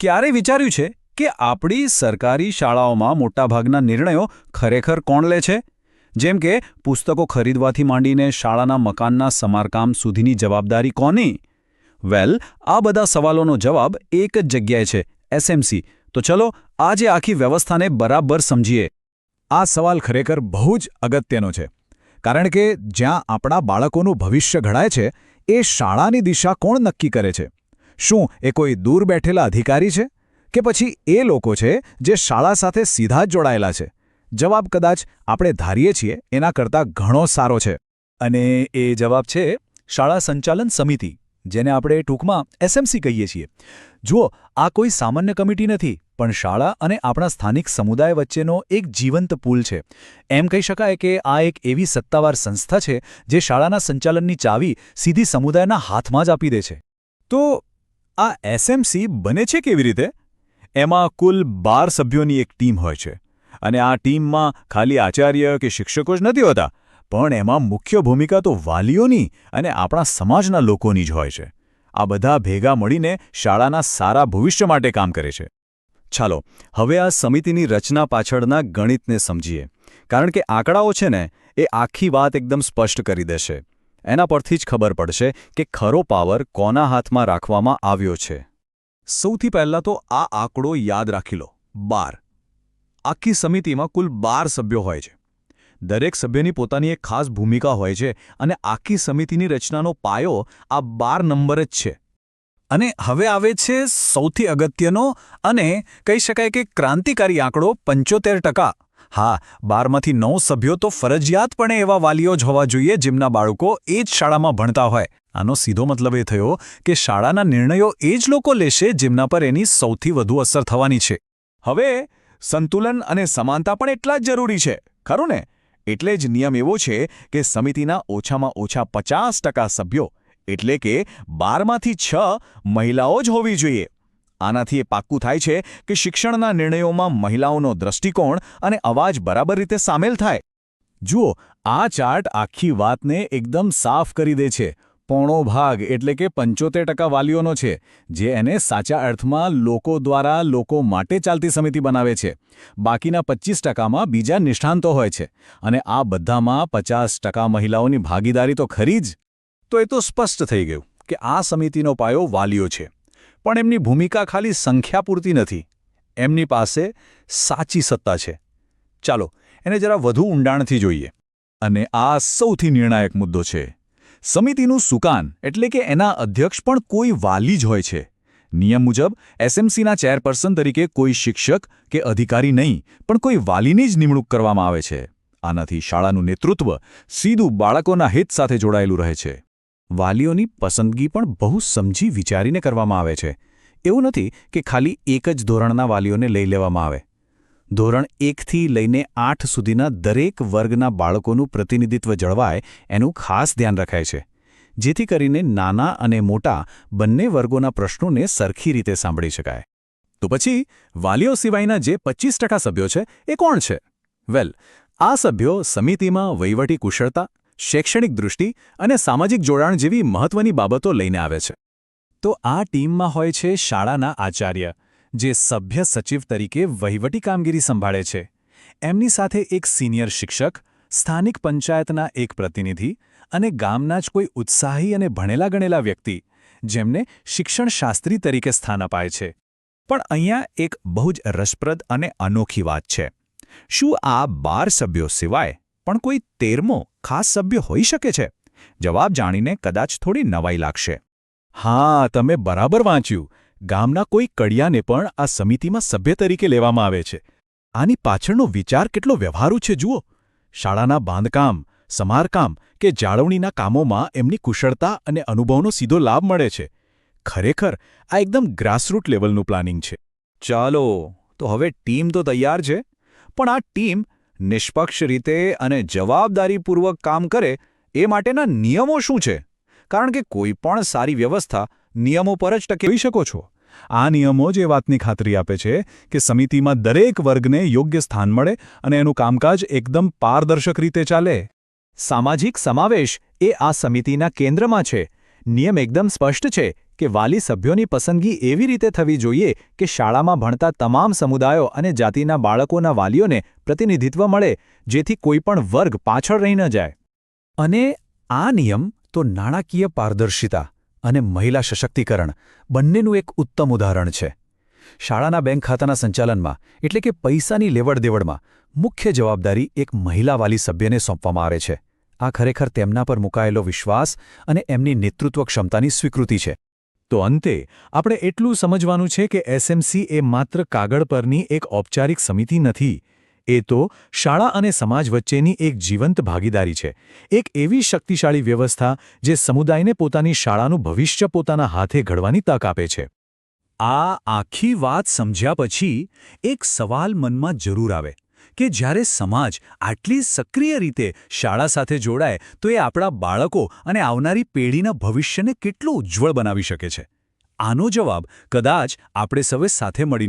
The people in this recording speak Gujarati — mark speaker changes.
Speaker 1: ક્યારે વિચાર્યું છે કે આપણી સરકારી શાળાઓમાં મોટાભાગના નિર્ણયો ખરેખર કોણ લે છે? જેમ કે પુસ્તકો ખરીદવાથી માંડીને શાળાના મકાનના સમારકામ સુધીની જવાબદારી કોની? વેલ, આ બધા સવાલોનો જવાબ એક જ જગ્યાએ છે, એસએમસી. તો ચલો આજે આખી વ્યવસ્થાને બરાબર સમજીએ.
Speaker 2: આ સવાલ ખરેખર બહુ જ અગત્યનો છે, કારણ કે જ્યાં આપણા બાળકોનું ભવિષ્ય ઘડાય છે એ શાળાની દિશા કોણ નક્કી કરે છે? શું એ કોઈ દૂર બેઠેલા અધિકારી છે કે પછી એ લોકો છે જે શાળા સાથે સીધા જ જોડાયેલા છે? જવાબ કદાચ આપણે ધારીએ છીએ એના કરતાં ઘણો સારો છે.
Speaker 3: અને એ જવાબ છે શાળા સંચાલન સમિતિ, જેને આપણે ટૂંકમાં એસએમસી કહીએ છીએ. જુઓ, આ કોઈ સામાન્ય કમિટી નથી, પણ શાળા અને આપણા સ્થાનિક સમુદાય વચ્ચેનો એક જીવંત પુલ છે. એમ કહી શકાય કે આ એક એવી સત્તાવાર સંસ્થા છે જે શાળાના સંચાલનની ચાવી સીધી સમુદાયના હાથમાં જ આપી દે છે.
Speaker 2: તો આ એસએમસી બને છે કેવી રીતે? એમાં કુલ 12 સભ્યોની એક ટીમ હોય છે, અને આ ટીમમાં ખાલી આચાર્ય કે શિક્ષકો જ નથી હોતા, પણ એમાં મુખ્ય ભૂમિકા તો વાલીઓની અને આપણા સમાજના લોકોની જ હોય છે. આ બધા ભેગા મળીને શાળાના સારા ભવિષ્ય માટે કામ કરે છે.
Speaker 1: ચાલો હવે આ સમિતિની રચના પાછળના ગણિતને સમજીએ, કારણ કે આંકડાઓ છે ને એ આખી વાત એકદમ સ્પષ્ટ કરી દેશે. એના પરથી જ ખબર પડશે કે ખરો પાવર કોના હાથમાં રાખવામાં આવ્યો છે.
Speaker 2: સૌથી પહેલાં તો આ આંકડો યાદ રાખી લો, 12. આખી સમિતિમાં કુલ 12 સભ્યો હોય છે. દરેક સભ્યની પોતાની એક ખાસ ભૂમિકા હોય છે, અને આખી સમિતિની રચનાનો પાયો આ 12 નંબર જ છે.
Speaker 1: અને હવે આવે છે સૌથી અગત્યનો અને કહી શકાય કે ક્રાંતિકારી આંકડો 75%. હા, 12માંથી 9 સભ્યો તો ફરજિયાતપણે એવા વાલીઓ જ હોવા જોઈએ જેમના બાળકો એ જ શાળામાં ભણતા હોય. આનો સીધો મતલબ એ થયો કે શાળાના નિર્ણયો એ જ લોકો લેશે જેમના પર એની સૌથી વધુ અસર થવાની છે.
Speaker 2: હવે સંતુલન અને સમાનતા પણ એટલા જ જરૂરી છે, ખરું ને? એટલે જ નિયમ એવો છે કે સમિતિના ઓછામાં ઓછા 50% સભ્યો, એટલે કે 12માંથી 6 મહિલાઓ જ હોવી જોઈએ. આનાથી એ પાક્કું થાય છે કે શિક્ષણના નિર્ણયોમાં મહિલાઓનો દ્રષ્ટિકોણ અને અવાજ બરાબર રીતે સામેલ થાય. જુઓ, આ ચાર્ટ આખી વાતને એકદમ સાફ કરી દે છે. પોણો ભાગ એટલે કે 75% વાલીઓનો છે, જે એને સાચા અર્થમાં લોકો દ્વારા લોકો માટે ચાલતી સમિતિ બનાવે છે. બાકીના 25%માં બીજા નિષ્ણાંતો હોય છે, અને આ બધામાં 50% મહિલાઓની ભાગીદારી તો ખરી જ.
Speaker 1: તો એ તો સ્પષ્ટ થઈ ગયું કે આ સમિતિનો પાયો વાલીઓ છે. પણ એમની ભૂમિકા ખાલી સંખ્યા પૂરતી નથી. એમની પાસે સાચી સત્તા છે. ચાલો એને જરા વધુ ઊંડાણથી જોઈએ.
Speaker 2: અને આ સૌથી નિર્ણાયક મુદ્દો છે. સમિતિનું સુકાન એટલે કે એના અધ્યક્ષ પણ કોઈ વાલી જ હોય છે. નિયમ મુજબ એસએમસીના ચેરપર્સન તરીકે કોઈ શિક્ષક કે અધિકારી નહીં, પણ કોઈ વાલીની જ નિમણૂક કરવામાં આવે છે. આનાથી શાળાનું નેતૃત્વ સીધું બાળકોના હિત સાથે જોડાયેલું રહે છે.
Speaker 1: વાલીઓની પસંદગી પણ બહુ સમજી વિચારીને કરવામાં આવે છે. એવું નથી કે ખાલી એક જ ધોરણના વાલીઓને લઈ લેવામાં આવે. ધોરણ 1થી લઈને 8 સુધીના દરેક વર્ગના બાળકોનું પ્રતિનિધિત્વ જળવાય એનું ખાસ ધ્યાન રખાય છે, જેથી કરીને નાના અને મોટા બંને વર્ગોના પ્રશ્નોને સરખી રીતે સાંભળી શકાય.
Speaker 2: તો પછી વાલીઓ સિવાયના જે 25% સભ્યો છે એ કોણ છે? વેલ, આ સભ્યો સમિતિમાં વહીવટી કુશળતા, શૈક્ષણિક દૃષ્ટિ અને સામાજિક જોડાણ જેવી મહત્વની બાબતો લઈને આવે છે.
Speaker 3: તો આ ટીમમાં હોય છે શાળાના આચાર્ય, જે સભ્ય સચિવ તરીકે વહીવટી કામગીરી સંભાળે છે. એમની સાથે એક સિનિયર શિક્ષક, સ્થાનિક પંચાયતના એક પ્રતિનિધિ અને ગામના જ કોઈ ઉત્સાહી અને ભણેલા ગણેલા વ્યક્તિ, જેમને શિક્ષણશાસ્ત્રી તરીકે સ્થાન અપાય છે.
Speaker 2: પણ અહીંયા એક બહુ જ રસપ્રદ અને અનોખી વાત છે. શું આ 12 સભ્યો સિવાય પણ કોઈ 13મો ખાસ સભ્ય હોઈ શકે છે? જવાબ જાણીને કદાચ થોડી નવાઈ લાગશે. હા, તમે બરાબર વાંચ્યું. ગામના કોઈ કડિયાને પણ આ સમિતિમાં સભ્ય તરીકે લેવામાં આવે છે. આની પાછળનો વિચાર કેટલો વ્યવહારુ છે જુઓ. શાળાના બાંધકામ, સમારકામ કે જાળવણીના કામોમાં એમની કુશળતા અને અનુભવનો સીધો લાભ મળે છે. ખરેખર આ એકદમ ગ્રાસરૂટ લેવલનું પ્લાનિંગ છે.
Speaker 1: ચાલો, તો હવે ટીમ તો તૈયાર છે, પણ આ ટીમ નિષ્પક્ષ રીતે અને જવાબદારીપૂર્વક કામ કરે એ માટેના નિયમો શું છે? કારણ કે કોઈ પણ સારી વ્યવસ્થા નિયમો પર જ ટકી શકો છો.
Speaker 2: આ નિયમો જ એ વાતની ખાતરી આપે છે કે સમિતિમાં દરેક વર્ગને યોગ્ય સ્થાન મળે અને એનું કામકાજ એકદમ પારદર્શક રીતે ચાલે.
Speaker 3: સામાજિક સમાવેશ એ આ સમિતિના કેન્દ્રમાં છે. નિયમ એકદમ સ્પષ્ટ છે કે વાલી સભ્યોની પસંદગી એવી રીતે થવી જોઈએ કે શાળામાં ભણતા તમામ સમુદાયો અને જાતિના બાળકોના વાલીઓને પ્રતિનિધિત્વ મળે, જેથી કોઈપણ વર્ગ પાછળ રહી ન જાય. અને આ નિયમ તો નાણાકીય પારદર્શિતા અને મહિલા સશક્તિકરણ બંનેનું એક ઉત્તમ ઉદાહરણ છે. શાળાના બેંક ખાતાના સંચાલનમાં એટલે કે પૈસાની લેવડ-દેવડમાં મુખ્ય જવાબદારી એક મહિલા વાલી સભ્યને સોંપવામાં આવે છે. આ ખરેખર તેમના પર મુકાયેલો વિશ્વાસ અને એમની નેતૃત્વ ક્ષમતાની સ્વીકૃતિ છે. તો અંતે આપણે એટલું સમજવાનું છે કે એસએમસી એ માત્ર કાગળ પરની એક ઔપચારિક સમિતિ નથી. એ તો શાળા અને સમાજ વચ્ચેની એક જીવંત ભાગીદારી છે. એક એવી શક્તિશાળી વ્યવસ્થા જે સમુદાયને પોતાની શાળાનું ભવિષ્ય પોતાના હાથે ઘડવાની તક આપે છે. આ આખી વાત સમજ્યા પછી એક સવાલ મનમાં જરૂર આવે કે જ્યારે સમાજ આટલી સક્રિય રીતે શાળા સાથે જોડાય તો એ આપણા બાળકો અને આવનારી પેઢીના ભવિષ્યને કેટલું ઉજ્જવળ બનાવી શકે છે. આનો જવાબ કદાચ આપણે સૌએ સાથે મળીને